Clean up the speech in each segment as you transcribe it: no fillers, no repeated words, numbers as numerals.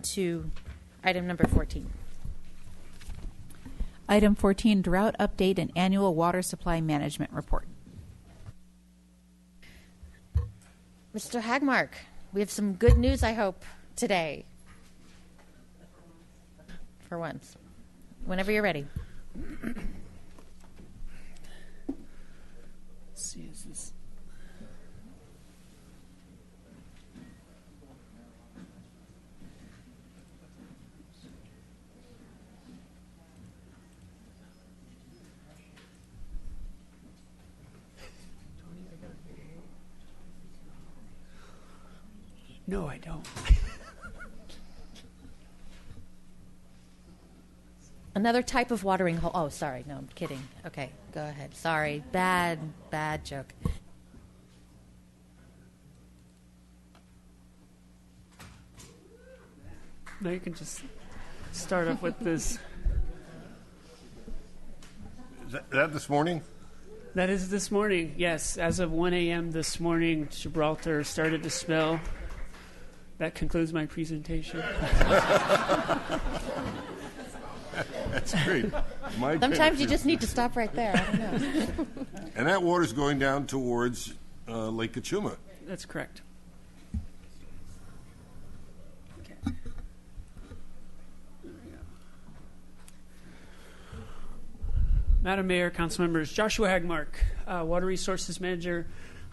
To item number 14. Item 14, Drought Update and Annual Water Supply Management Report. Mr. Hagmark, we have some good news, I hope, today. For once. Whenever you're ready. Let's see, is this... No, I don't. Another type of watering hole. Oh, sorry. No, I'm kidding. Okay, go ahead. Sorry. Bad joke. No, you can just start off with this. Is that this morning? That is this morning, yes. As of 1 a.m. this morning, Gibraltar started to spill. That concludes my presentation. That's great. Sometimes you just need to stop right there. I don't know. And that water's going down towards Lake Kachuma. That's correct. Okay. There we go. Madam Mayor, council members, Joshua Hagmark, Water Resources Manager.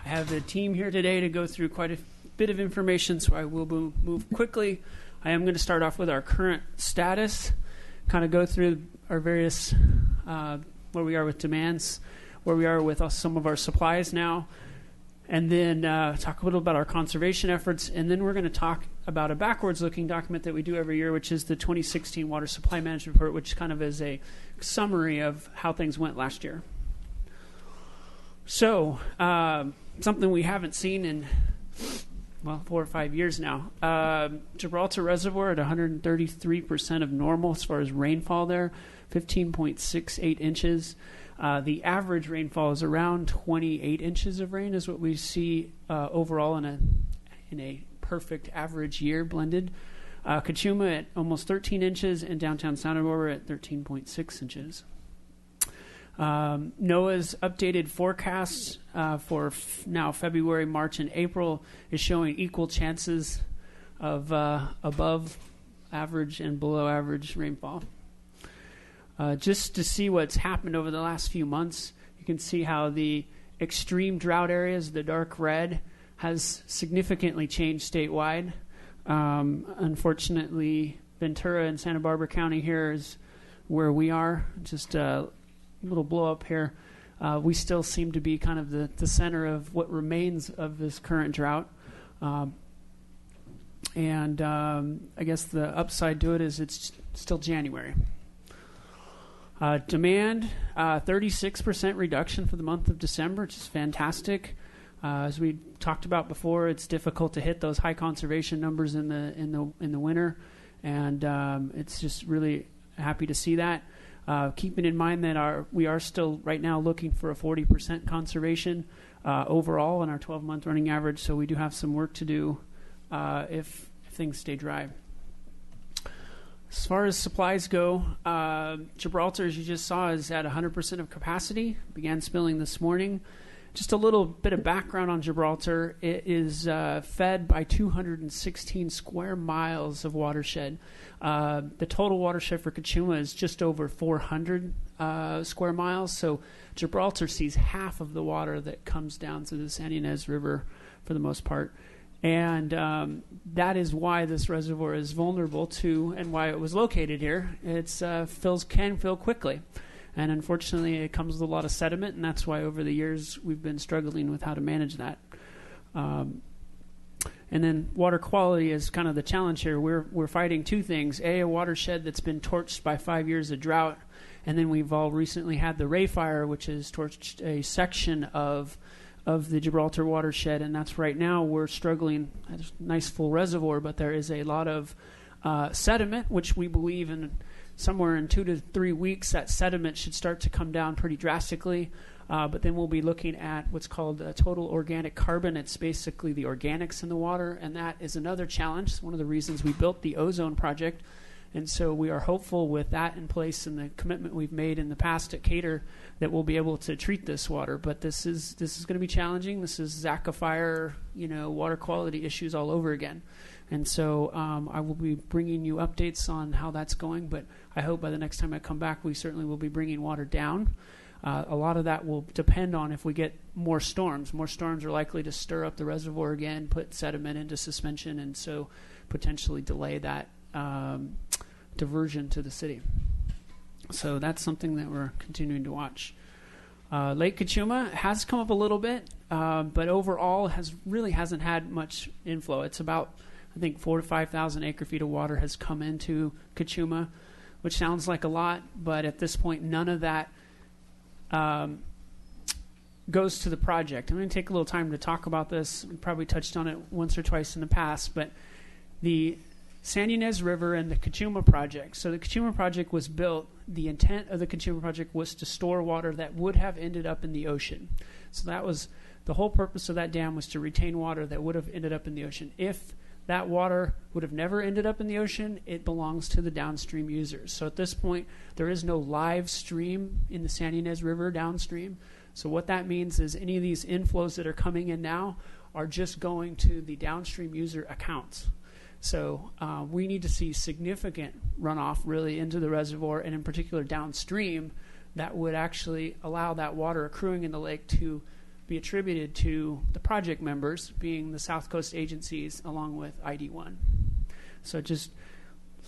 I have the team here today to go through quite a bit of information, so I will move quickly. I am going to start off with our current status, kind of go through our various, where we are with demands, where we are with some of our supplies now, and then talk a little about our conservation efforts, and then we're going to talk about a backwards-looking document that we do every year, which is the 2016 Water Supply Management Report, which kind of is a summary of how things went last year. So, something we haven't seen in 4 or 5 years now. Gibraltar Reservoir at 133% of normal as far as rainfall there, 15.68 inches. The average rainfall is around 28 inches of rain is what we see overall in a perfect average year blended. Kachuma at almost 13 inches and downtown Santa Barbara at 13.6 inches. NOAA's updated forecast for now February, March, and April is showing equal chances of above average and below average rainfall. Just to see what's happened over the last few months, you can see how the extreme drought areas, the dark red, has significantly changed statewide. Unfortunately, Ventura and Santa Barbara County here is where we are, just little blow up here. We still seem to be kind of the center of what remains of this current drought. And I guess the upside to it is it's still January. Demand, 36% reduction for the month of December, which is fantastic. As we talked about before, it's difficult to hit those high conservation numbers in the winter, and it's just really happy to see that. Keeping in mind that we are still right now looking for a 40% conservation overall on our 12-month running average, so we do have some work to do if things stay dry. As far as supplies go, Gibraltar, as you just saw, is at 100% of capacity. Began spilling this morning. Just a little bit of background on Gibraltar. It is fed by 216 square miles of watershed. The total watershed for Kachuma is just over 400 square miles. So Gibraltar sees half of the water that comes down to the San Ynez River for the most part. And that is why this reservoir is vulnerable to and why it was located here. It can fill quickly. And unfortunately, it comes with a lot of sediment, and that's why over the years we've been struggling with how to manage that. And then water quality is kind of the challenge here. We're fighting two things. A watershed that's been torched by 5 years of drought, and then we've all recently had the Ray Fire, which has torched a section of the Gibraltar watershed, and that's right now we're struggling. It's a nice full reservoir, but there is a lot of sediment, which we believe in somewhere in 2 to 3 weeks that sediment should start to come down pretty drastically. But then we'll be looking at what's called total organic carbon. It's basically the organics in the water, and that is another challenge. It's one of the reasons we built the ozone project. And so we are hopeful with that in place and the commitment we've made in the past at Cater that we'll be able to treat this water. But this is going to be challenging. This is Zakifier, water quality issues all over again. And so I will be bringing you updates on how that's going. But I hope by the next time I come back, we certainly will be bringing water down. A lot of that will depend on if we get more storms. More storms are likely to stir up the reservoir again, put sediment into suspension, and so potentially delay that diversion to the city. So that's something that we're continuing to watch. Lake Cachuma has come up a little bit, but overall hasn't had much inflow. It's about, I think, 4,000 to 5,000 acre feet of water has come into Cachuma, which sounds like a lot, but at this point, none of that goes to the project. I'm going to take a little time to talk about this. We probably touched on it once or twice in the past, but the San Ynez River and the Cachuma project. So the Cachuma project was built. The intent of the Cachuma project was to store water that would have ended up in the ocean. So that was the whole purpose of that dam, was to retain water that would have ended up in the ocean. If that water would have never ended up in the ocean, it belongs to the downstream users. So at this point, there is no live stream in the San Ynez River downstream. So what that means is any of these inflows that are coming in now are just going to the downstream user accounts. So we need to see significant runoff really into the reservoir, and in particular downstream, that would actually allow that water accruing in the lake to be attributed to the project members, being the South Coast agencies along with ID1. So just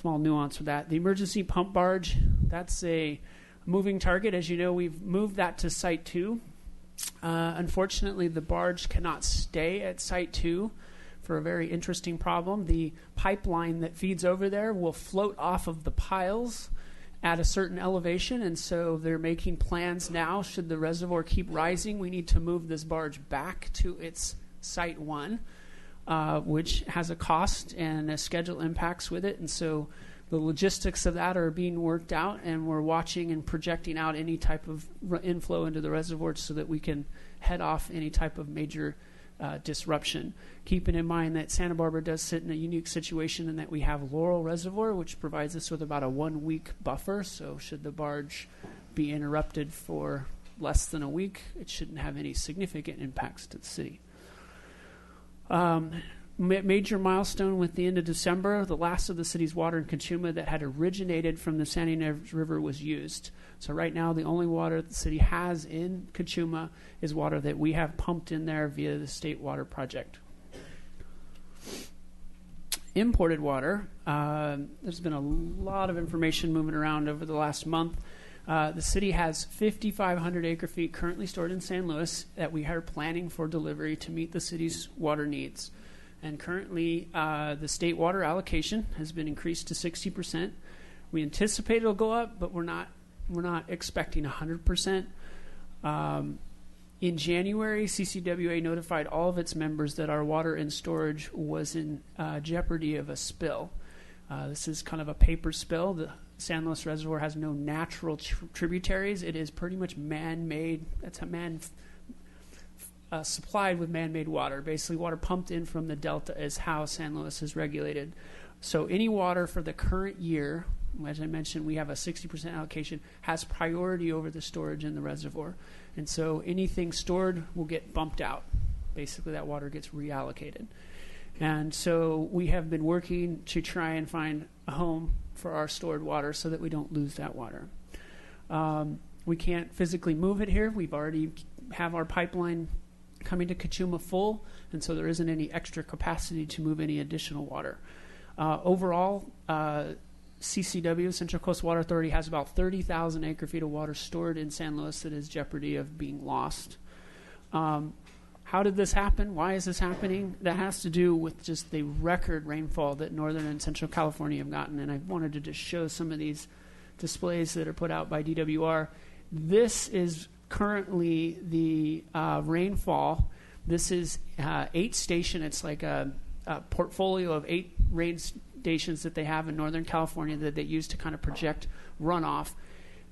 small nuance with that. The emergency pump barge, that's a moving target. As you know, we've moved that to Site 2. Unfortunately, the barge cannot stay at Site 2 for a very interesting problem. The pipeline that feeds over there will float off of the piles at a certain elevation, and so they're making plans now. Should the reservoir keep rising, we need to move this barge back to its Site 1, which has a cost and a schedule impacts with it. And so the logistics of that are being worked out, and we're watching and projecting out any type of inflow into the reservoir so that we can head off any type of major disruption. Keeping in mind that Santa Barbara does sit in a unique situation in that we have Laurel Reservoir, which provides us with about a 1 week buffer. So should the barge be interrupted for less than a week, it shouldn't have any significant impacts to the city. Major milestone with the end of December, the last of the city's water in Cachuma that had originated from the San Ynez River was used. So right now, the only water the city has in Cachuma is water that we have pumped in there via the State Water Project. Imported water, there's been a lot of information moving around over the last month. The city has 5,500 acre feet currently stored in San Luis that we are planning for delivery to meet the city's water needs. And currently, the state water allocation has been increased to 60%. We anticipate it'll go up, but we're not expecting 100%. In January, CCWA notified all of its members that our water in storage was in jeopardy of a spill. This is kind of a paper spill. The San Luis Reservoir has no natural tributaries. It is pretty much man-made. That's supplied with man-made water. Basically, water pumped in from the delta is how San Luis is regulated. So any water for the current year, as I mentioned, we have a 60% allocation, has priority over the storage in the reservoir. And so anything stored will get bumped out. Basically, that water gets reallocated. And so we have been working to try and find a home for our stored water so that we don't lose that water. We can't physically move it here. We've already have our pipeline coming to Cachuma full, and so there isn't any extra capacity to move any additional water. Overall, CCW, Central Coast Water Authority, has about 30,000 acre feet of water stored in San Luis that is jeopardy of being lost. How did this happen? Why is this happening? That has to do with just the record rainfall that Northern and Central California have gotten, and I wanted to just show some of these displays that are put out by DWR. This is currently the rainfall. This is 8 station. It's like a portfolio of 8 rain stations that they have in Northern California that they use to kind of project runoff.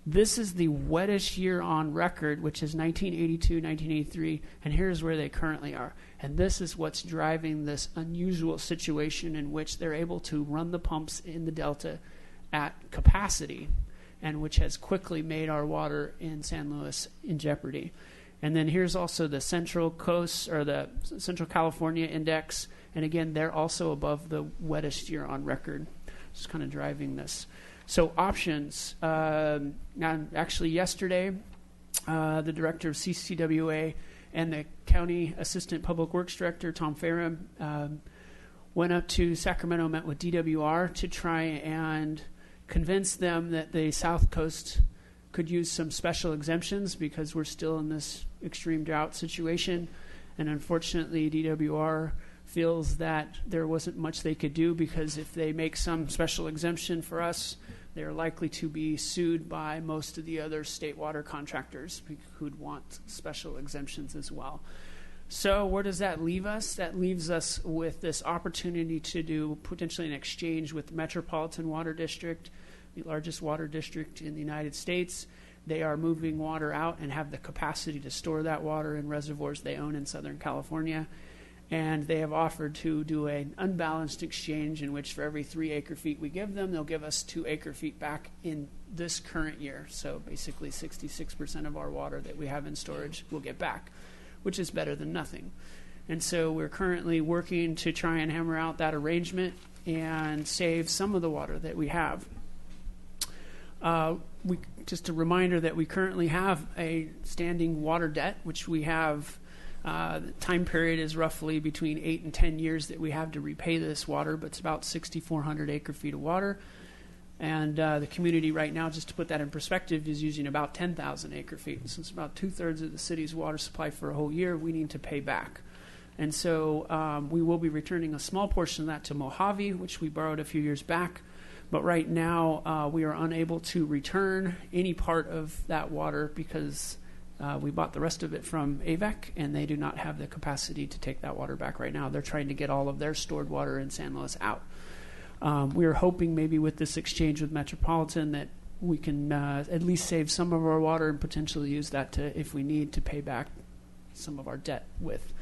This is the wettest year on record, which is 1982, 1983, and here's where they currently are. And this is what's driving this unusual situation in which they're able to run the pumps in the Delta at capacity, and which has quickly made our water in San Luis in jeopardy. And then here's also the Central Coast, or the Central California Index, and again, they're also above the wettest year on record. It's kind of driving this. So options. Actually, yesterday, the director of CCWA and the county assistant public works director, Tom Farram, went up to Sacramento, met with DWR to try and convince them that the South Coast could use some special exemptions because we're still in this extreme drought situation. And unfortunately, DWR feels that there wasn't much they could do because if they make some special exemption for us, they're likely to be sued by most of the other state water contractors who'd want special exemptions as well. So where does that leave us? That leaves us with this opportunity to do potentially an exchange with the Metropolitan Water District, the largest water district in the United States. They are moving water out and have the capacity to store that water in reservoirs they own in Southern California. And they have offered to do an unbalanced exchange in which for every 3 acre-feet we give them, they'll give us 2 acre-feet back in this current year. So basically 66% of our water that we have in storage we'll get back, which is better than nothing. And so we're currently working to try and hammer out that arrangement and save some of the water that we have. Just a reminder that we currently have a standing water debt, which we have. The time period is roughly between 8 and 10 years that we have to repay this water, but it's about 6,400 acre-feet of water. And the community right now, just to put that in perspective, is using about 10,000 acre-feet. Since about 2/3 of the city's water supply for a whole year, we need to pay back. And so we will be returning a small portion of that to Mojave, which we borrowed a few years back. But right now, we are unable to return any part of that water because we bought the rest of it from AVEC, and they do not have the capacity to take that water back right now. They're trying to get all of their stored water in San Luis out. We are hoping maybe with this exchange with Metropolitan that we can at least save some of our water and potentially use that to, if we need, to pay back some of our debt with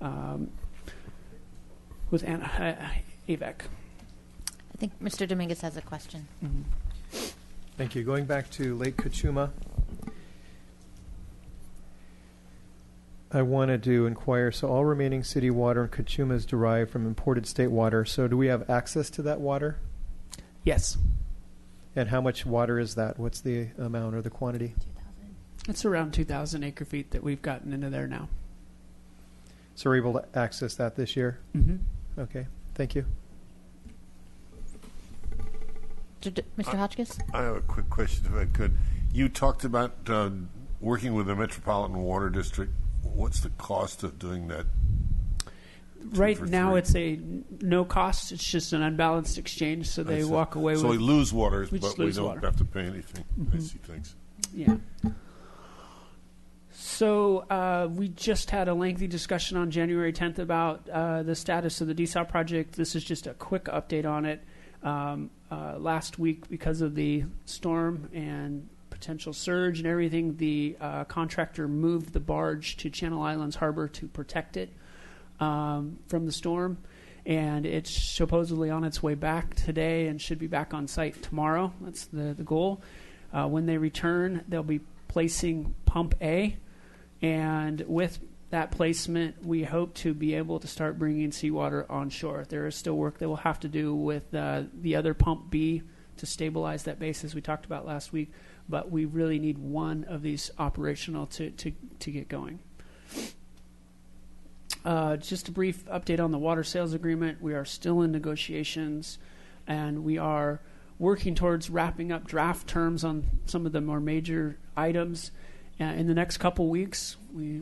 AVEC. I think Mr. Dominguez has a question. Mm-hmm. Thank you. Going back to Lake Cachuma, I wanted to inquire, so all remaining city water in Cachuma is derived from imported state water. So do we have access to that water? Yes. And how much water is that? What's the amount or the quantity? 2,000. It's around 2,000 acre-feet that we've gotten into there now. So we're able to access that this year? Mm-hmm. Okay. Thank you. Mr. Hotchkiss? I have a quick question, if I could. You talked about working with the Metropolitan Water District. What's the cost of doing that? Right now, it's a no cost. It's just an unbalanced exchange, so they walk away with. So we lose water, we but we don't water. have to pay anything. Mm-hmm. I see. Thanks. Yeah. So we just had a lengthy discussion on January 10th about the status of the desal project. This is just a quick update on it. Last week, because of the storm and potential surge and everything, the contractor moved the barge to Channel Islands Harbor to protect it from the storm, and it's supposedly on its way back today and should be back on site tomorrow. That's the goal. When they return, they'll be placing Pump A, and with that placement, we hope to be able to start bringing seawater on shore. There is still work that we'll have to do with the other Pump B to stabilize that base, as we talked about last week, but we really need one of these operational to get going. Just a brief update on the water sales agreement. We are still in negotiations, and we are working towards wrapping up draft terms on some of the more major items. In the next couple weeks, we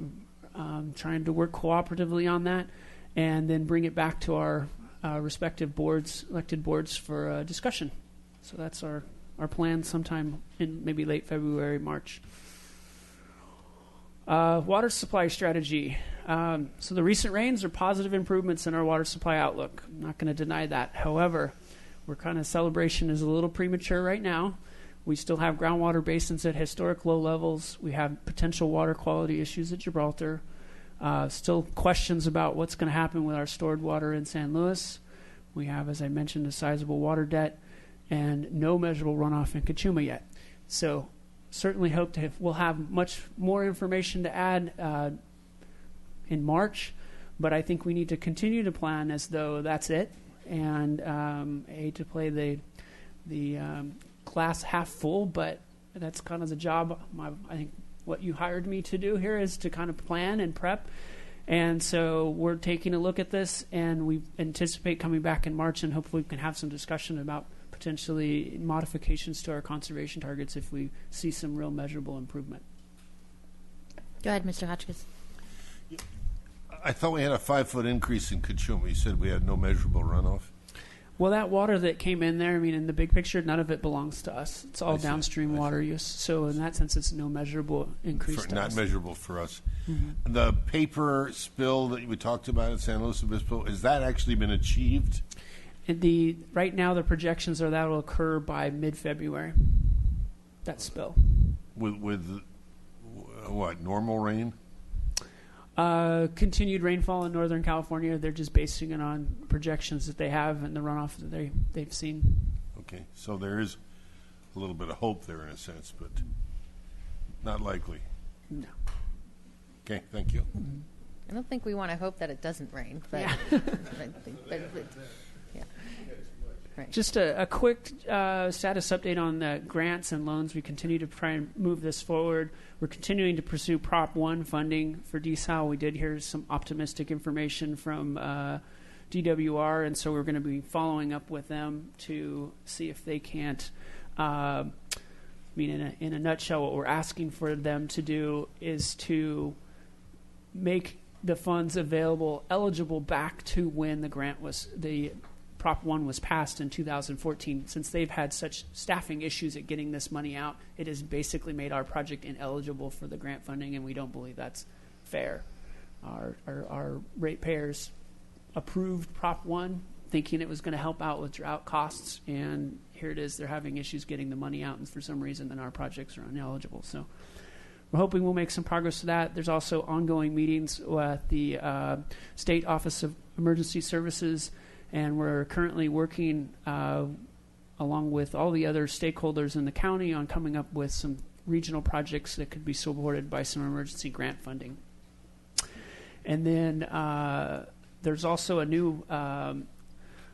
trying to work cooperatively on that, and then bring it back to our respective boards, elected boards, for discussion. So that's our plan sometime in maybe late February, March. Water supply strategy. So the recent rains are positive improvements in our water supply outlook. I'm not going to deny that. However, we're kind of celebration is a little premature right now. We still have groundwater basins at historic low levels. We have potential water quality issues at Gibraltar. Still questions about what's going to happen with our stored water in San Luis. We have, as I mentioned, a sizable water debt and no measurable runoff in Cachuma yet. So certainly hope we'll have much more information to add in March, but I think we need to continue to plan as though that's it, and to play the glass half full, but that's kind of the job. I think what you hired me to do here is to kind of plan and prep. And so we're taking a look at this, and we anticipate coming back in March, and hopefully we can have some discussion about potentially modifications to our conservation targets if we see some real measurable improvement. Go ahead, Mr. Hotchkiss. I thought we had a 5-foot increase in Cachuma. You said we had no measurable runoff. Well, that water that came in there, I mean, in the big picture, none of it belongs to us. It's all downstream water use. So in that sense, it's no measurable increase to not us. Measurable for us. Mm-hmm. The paper spill that we talked about at San Luis Obispo, has that actually been achieved? Right now, the projections are that will occur by mid-February, that spill. With what, normal rain? Continued rainfall in Northern California. They're just basing it on projections that they have and the runoff that they've seen. Okay, so there is a little bit of hope there in a sense, but not likely. No. Okay, thank you. Mm-hmm. I don't think we want to hope that it doesn't rain, but, Yeah. Yeah. Right. Just a quick status update on the grants and loans. We continue to try and move this forward. We're continuing to pursue Prop 1 funding for desal. We did hear some optimistic information from DWR, and so we're going to be following up with them to see if they can't. I mean, in a nutshell, what we're asking for them to do is to make the funds eligible back to when the grant the Prop 1 was passed in 2014. Since they've had such staffing issues at getting this money out, it has basically made our project ineligible for the grant funding, and we don't believe that's fair. Our ratepayers approved Prop 1 thinking it was going to help out with drought costs, and here it is, they're having issues getting the money out, and for some reason then our projects are ineligible. So we're hoping we'll make some progress to that. There's also ongoing meetings with the State Office of Emergency Services, and we're currently working along with all the other stakeholders in the county on coming up with some regional projects that could be supported by some emergency grant funding. And then there's also a new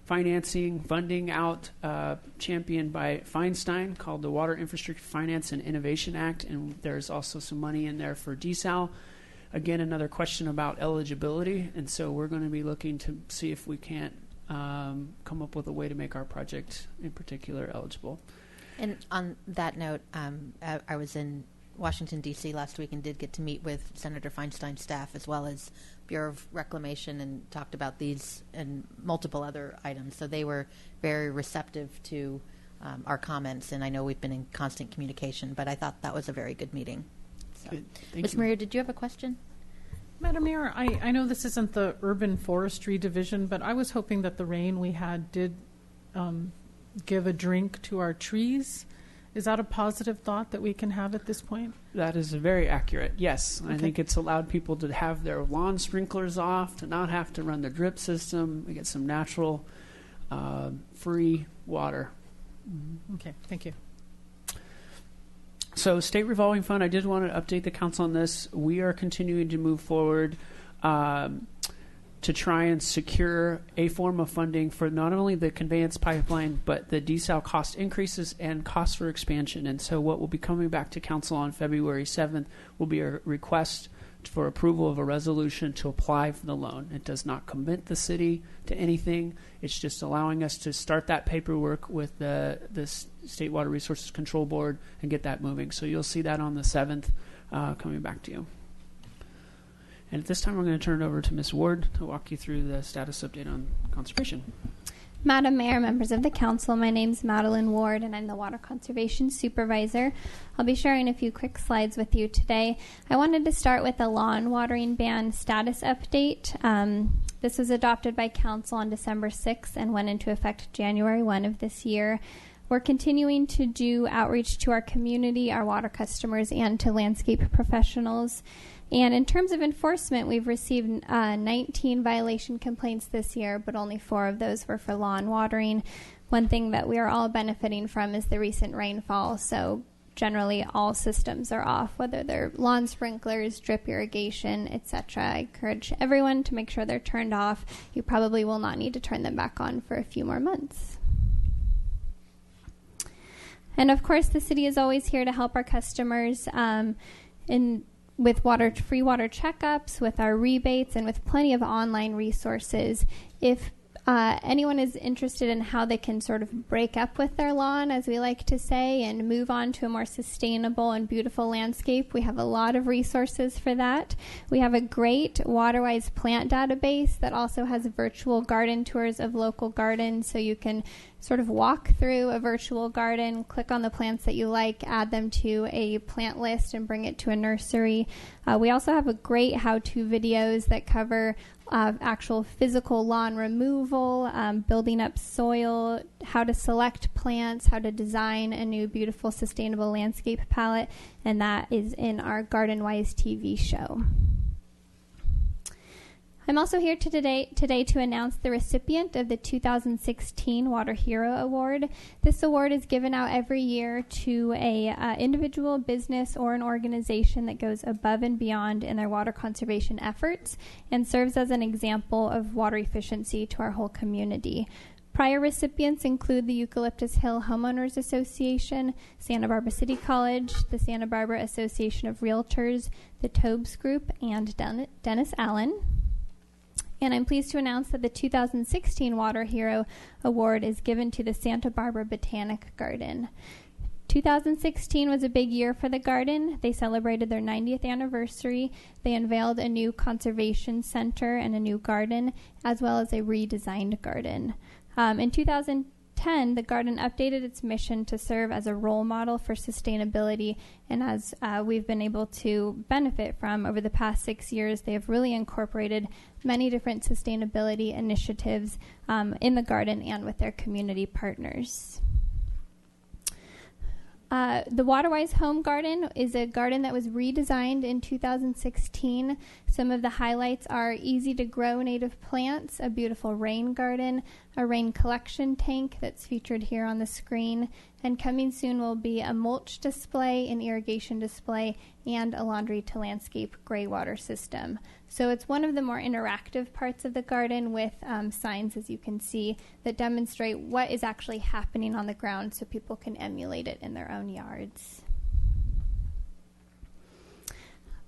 funding out championed by Feinstein called the Water Infrastructure Finance and Innovation Act, and there's also some money in there for desal. Again, another question about eligibility, and so we're going to be looking to see if we can't come up with a way to make our project in particular eligible. And on that note, I was in Washington, D.C. last week and did get to meet with Senator Feinstein's staff as well as Bureau of Reclamation and talked about these and multiple other items. So they were very receptive to our comments, and I know we've been in constant communication, but I thought that was a very good meeting. So. Good. Thank Ms. you. Maria, did you have a question? Madam Mayor, I know this isn't the Urban Forestry Division, but I was hoping that the rain we had did give a drink to our trees. Is that a positive thought that we can have at this point? That is very accurate, yes. Okay. I think it's allowed people to have their lawn sprinklers off, to not have to run the drip system. We get some natural, free water. Okay, thank you. So State Revolving Fund, I did want to update the council on this. We are continuing to move forward to try and secure a form of funding for not only the conveyance pipeline, but the desal cost increases and costs for expansion. And so what will be coming back to council on February 7th will be a request for approval of a resolution to apply for the loan. It does not commit the city to anything. It's just allowing us to start that paperwork with the State Water Resources Control Board and get that moving. So you'll see that on the 7th coming back to you. And at this time, we're going to turn it over to Ms. Ward to walk you through the status update on conservation. Madam Mayor, members of the council, my name is Madeline Ward, and I'm the Water Conservation Supervisor. I'll be sharing a few quick slides with you today. I wanted to start with a lawn watering ban status update. This was adopted by council on December 6th and went into effect January 1 of this year. We're continuing to do outreach to our community, our water customers, and to landscape professionals. And in terms of enforcement, we've received 19 violation complaints this year, but only 4 of those were for lawn watering. One thing that we are all benefiting from is the recent rainfall, so generally all systems are off, whether they're lawn sprinklers, drip irrigation, etc. I encourage everyone to make sure they're turned off. You probably will not need to turn them back on for a few more months. And of course, the city is always here to help our customers with free water checkups, with our rebates, and with plenty of online resources. If anyone is interested in how they can sort of break up with their lawn, as we like to say, and move on to a more sustainable and beautiful landscape, we have a lot of resources for that. We have a great WaterWise plant database that also has virtual garden tours of local gardens, so you can sort of walk through a virtual garden, click on the plants that you like, add them to a plant list, and bring it to a nursery. We also have a great how-to videos that cover actual physical lawn removal, building up soil, how to select plants, how to design a new beautiful sustainable landscape palette, and that is in our GardenWise TV show. I'm also here today to announce the recipient of the 2016 Water Hero Award. This award is given out every year to a individual, business, or an organization that goes above and beyond in their water conservation efforts and serves as an example of water efficiency to our whole community. Prior recipients include the Eucalyptus Hill Homeowners Association, Santa Barbara City College, the Santa Barbara Association of Realtors, the Tobes Group, and Dennis Allen. And I'm pleased to announce that the 2016 Water Hero Award is given to the Santa Barbara Botanic Garden. 2016 was a big year for the garden. They celebrated their 90th anniversary. They unveiled a new conservation center and a new garden, as well as a redesigned garden. In 2010, the garden updated its mission to serve as a role model for sustainability, and as we've been able to benefit from over the past 6 years, they have really incorporated many different sustainability initiatives in the garden and with their community partners. The WaterWise Home Garden is a garden that was redesigned in 2016. Some of the highlights are easy-to-grow native plants, a beautiful rain garden, a rain collection tank that's featured here on the screen, and coming soon will be a mulch display, an irrigation display, and a laundry-to-landscape gray water system. So it's one of the more interactive parts of the garden with signs, as you can see, that demonstrate what is actually happening on the ground so people can emulate it in their own yards.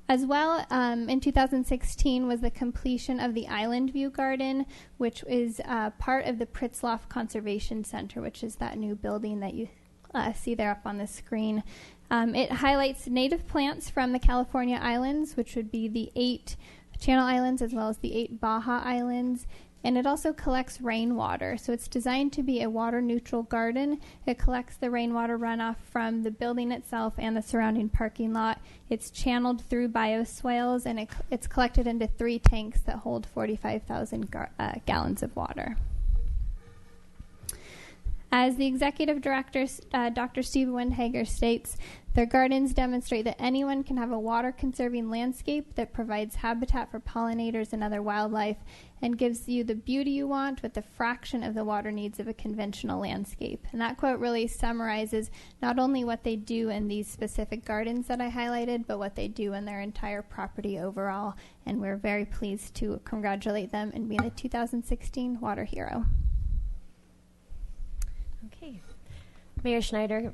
As well, in 2016 was the completion of the Island View Garden, which is part of the Pritzloff Conservation Center, which is that new building that you see there up on the screen. It highlights native plants from the California Islands, which would be the 8 Channel Islands as well as the 8 Baja Islands. And it also collects rainwater. So it's designed to be a water-neutral garden. It collects the rainwater runoff from the building itself and the surrounding parking lot. It's channeled through bioswales, and it's collected into 3 tanks that hold 45,000 gallons of water. As the executive director, Dr. Steve Windhager, states, their gardens demonstrate that anyone can have a water-conserving landscape that provides habitat for pollinators and other wildlife and gives you the beauty you want with a fraction of the water needs of a conventional landscape. And that quote really summarizes not only what they do in these specific gardens that I highlighted, but what they do in their entire property overall. And we're very pleased to congratulate them in being the 2016 Water Hero. Okay. Mayor Schneider,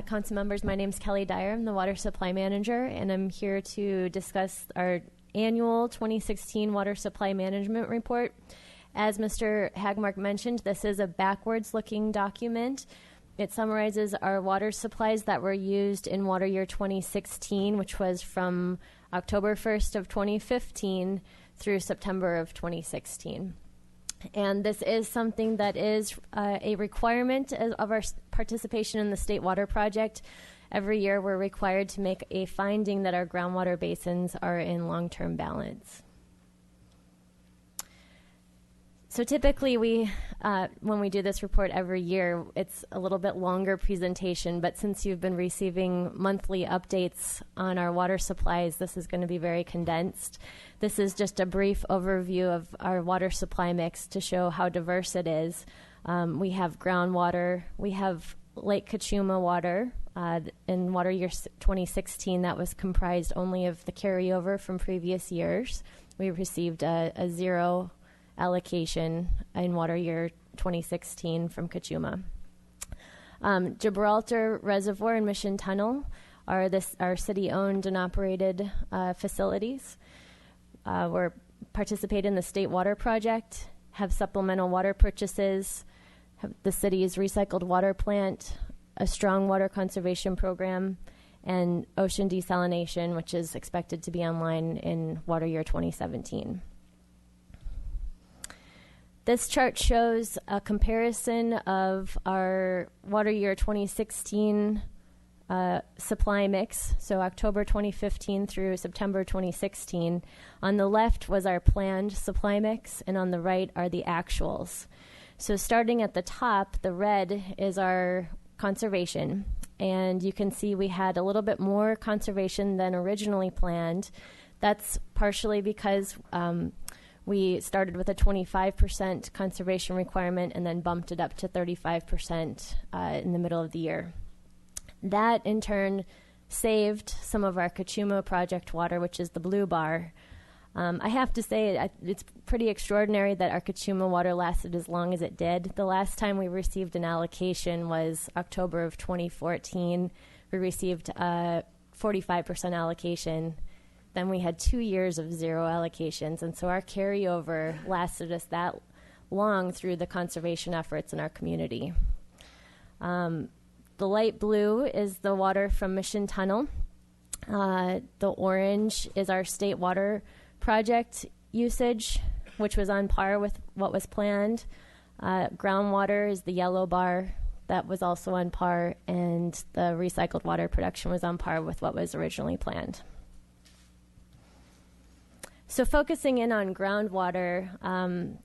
council members, my name is Kelly Dyer. I'm the Water Supply Manager, and I'm here to discuss our annual 2016 Water Supply Management Report. As Mr. Hagmark mentioned, this is a backwards-looking document. It summarizes our water supplies that were used in water year 2016, which was from October 1st of 2015 through September of 2016. And this is something that is a requirement of our participation in the State Water Project. Every year we're required to make a finding that our groundwater basins are in long-term balance. So typically when we do this report every year, it's a little bit longer presentation, but since you've been receiving monthly updates on our water supplies, this is going to be very condensed. This is just a brief overview of our water supply mix to show how diverse it is. We have groundwater, we have Lake Cachuma water. In water year 2016, that was comprised only of the carryover from previous years. We received a zero allocation in water year 2016 from Cachuma. Gibraltar Reservoir and Mission Tunnel are our city-owned and operated facilities. We're participate in the State Water Project, have supplemental water purchases, have the city's recycled water plant, a strong water conservation program, and ocean desalination, which is expected to be online in water year 2017. This chart shows a comparison of our water year 2016 supply mix, so October 2015 through September 2016. On the left was our planned supply mix, and on the right are the actuals. So starting at the top, the red is our conservation, and you can see we had a little bit more conservation than originally planned. That's partially because we started with a 25% conservation requirement and then bumped it up to 35% in the middle of the year. That, in turn, saved some of our Cachuma project water, which is the blue bar. I have to say, it's pretty extraordinary that our Cachuma water lasted as long as it did. The last time we received an allocation was October of 2014. We received a 45% allocation. Then we had 2 years of zero allocations, and so our carryover lasted us that long through the conservation efforts in our community. The light blue is the water from Mission Tunnel. The orange is our state water project usage, which was on par with what was planned. Groundwater is the yellow bar. That was also on par, and the recycled water production was on par with what was originally planned. So focusing in on groundwater,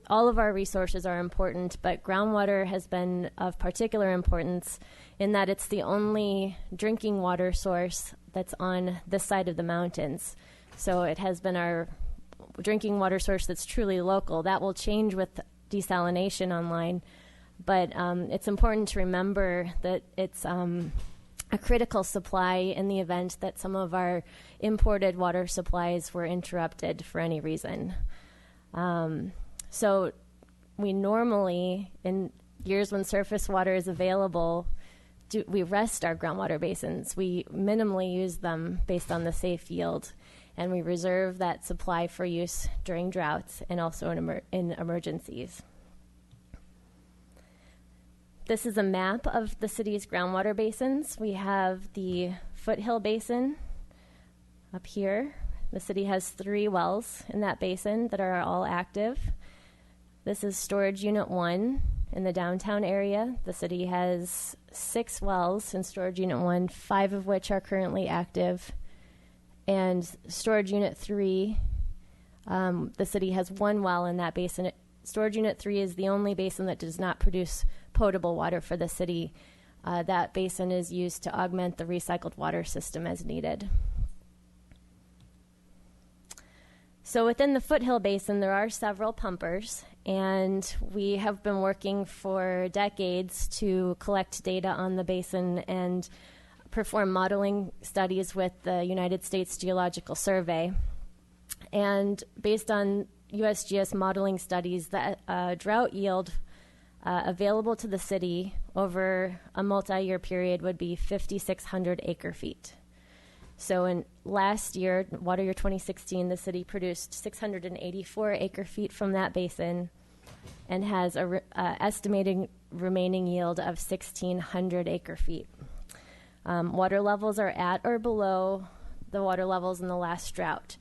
all of our resources are important, but groundwater has been of particular importance in that it's the only drinking water source that's on this side of the mountains. So it has been our drinking water source that's truly local. That will change with desalination online, but it's important to remember that it's a critical supply in the event that some of our imported water supplies were interrupted for any reason. So we normally, in years when surface water is available, we rest our groundwater basins. We minimally use them based on the safe yield, and we reserve that supply for use during droughts and also in emergencies. This is a map of the city's groundwater basins. We have the Foothill Basin up here. The city has 3 wells in that basin that are all active. This is Storage Unit 1 in the downtown area. The city has 6 wells in Storage Unit 1, 5 of which are currently active. And Storage Unit 3, the city has 1 well in that basin. Storage Unit 3 is the only basin that does not produce potable water for the city. That basin is used to augment the recycled water system as needed. So within the Foothill Basin, there are several pumpers, and we have been working for decades to collect data on the basin and perform modeling studies with the United States Geological Survey. And based on USGS modeling studies, the drought yield available to the city over a multi-year period would be 5,600 acre-feet. So in last year, water year 2016, the city produced 684 acre-feet from that basin and has a estimated remaining yield of 1,600 acre-feet. Water levels are at or below the water levels in the last drought.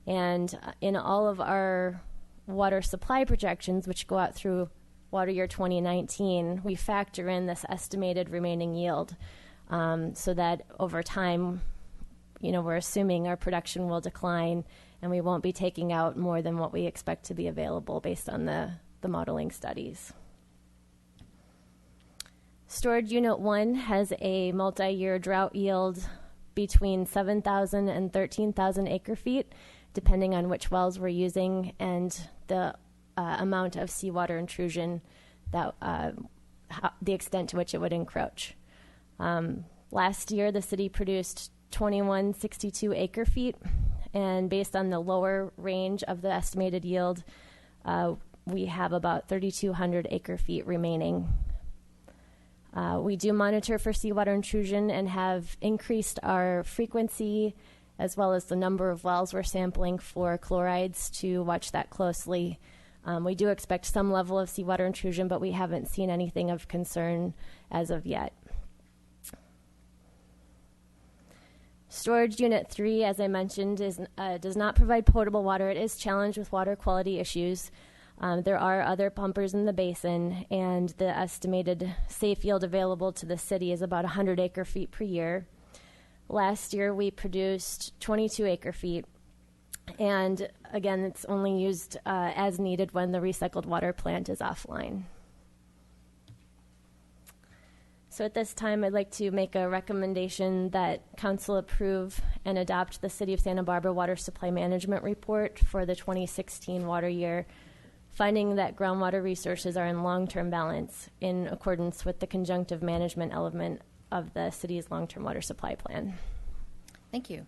And in all of our water supply projections, which go out through water year 2019, we factor in this estimated remaining yield so that over time, we're assuming our production will decline and we won't be taking out more than what we expect to be available based on the the modeling studies. Storage Unit 1 has a multi-year drought yield between 7,000 and 13,000 acre-feet, depending on which wells we're using and the amount of seawater intrusion, that the extent to which it would encroach. Last year, the city produced 2162 acre-feet, and based on the lower range of the estimated yield, we have about 3,200 acre-feet remaining. We do monitor for seawater intrusion and have increased our frequency as well as the number of wells we're sampling for chlorides to watch that closely. We do expect some level of seawater intrusion, but we haven't seen anything of concern as of yet. Storage Unit 3, as I mentioned, does not provide potable water. It is challenged with water quality issues. There are other pumpers in the basin, and the estimated safe yield available to the city is about 100 acre-feet per year. Last year, we produced 22 acre-feet, and again, it's only used as needed when the recycled water plant is offline. So at this time, I'd like to make a recommendation that Council approve and adopt the City of Santa Barbara Water Supply Management Report for the 2016 water year, finding that groundwater resources are in long-term balance in accordance with the conjunctive management element of the city's long-term water supply plan. Thank you.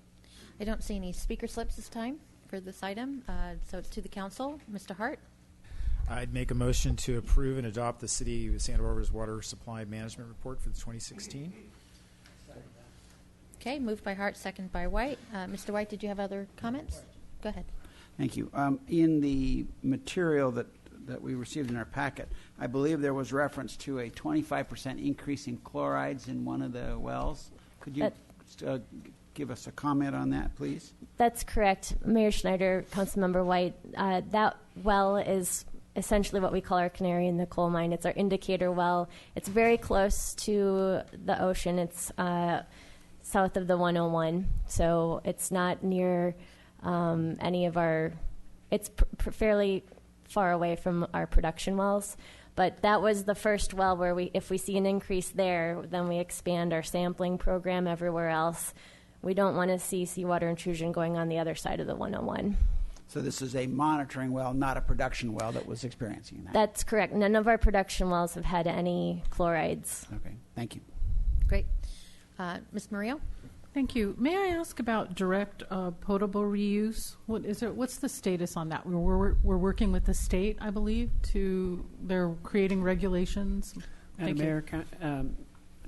I don't see any speaker slips this time for this item, so it's to the council. Mr. Hart? I'd make a motion to approve and adopt the City of Santa Barbara's Water Supply Management Report for the 2016. Okay, moved by Hart, second by White. Mr. White, did you have other comments? Go ahead. Thank you. In the material that we received in our packet, I believe there was reference to a 25% increase in chlorides in one of the wells. Could you give us a comment on that, please? That's correct. Mayor Schneider, Councilmember White, that well is essentially what we call our canary in the coal mine. It's our indicator well. It's very close to the ocean. It's south of the 101, so it's not near any of our, it's fairly far away from our production wells. But that was the first well where if we see an increase there, then we expand our sampling program everywhere else. We don't want to see seawater intrusion going on the other side of the 101. So this is a monitoring well, not a production well that was experiencing that. That's correct. None of our production wells have had any chlorides. Okay, thank you. Great. Ms. Murillo? Thank you. May I ask about direct potable reuse? What's the status on that? We're working with the state, I believe, they're creating regulations. Madam Mayor,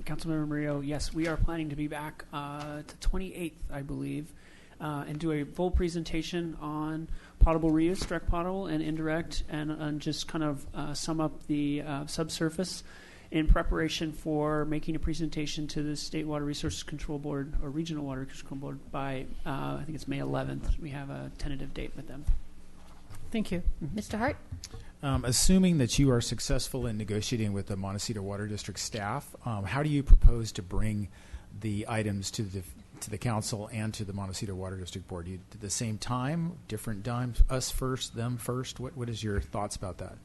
Councilmember Murillo, yes, we are planning to be back to 28th, I believe, and do a full presentation on potable reuse, direct potable and indirect, and just kind of sum up the subsurface in preparation for making a presentation to the State Water Resources Control Board or Regional Water Control Board by, I think it's May 11th. We have a tentative date with them. Thank you. Mr. Hart? Assuming that you are successful in negotiating with the Montecito Water District staff, how do you propose to bring the items to the council and to the Montecito Water District Board? Do you at the same time, different times, us first, them first? What is your thoughts about that?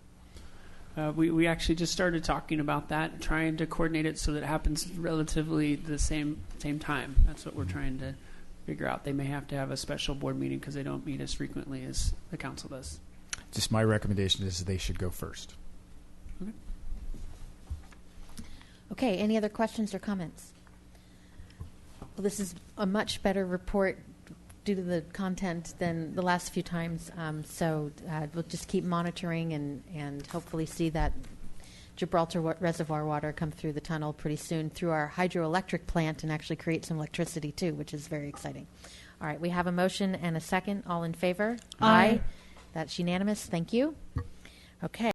We actually just started talking about that, trying to coordinate it so that it happens relatively the same time. That's what we're trying to figure out. They may have to have a special board meeting because they don't meet as frequently as the council does. Just my recommendation is they should go first. Okay, any other questions or comments? Well, this is a much better report due to the content than the last few times. So we'll just keep monitoring and hopefully see that Gibraltar reservoir water come through the tunnel pretty soon through our hydroelectric plant and actually create some electricity too, which is very exciting. All right, we have a motion and a second. All in favor? Aye. That's unanimous. Thank you. Okay.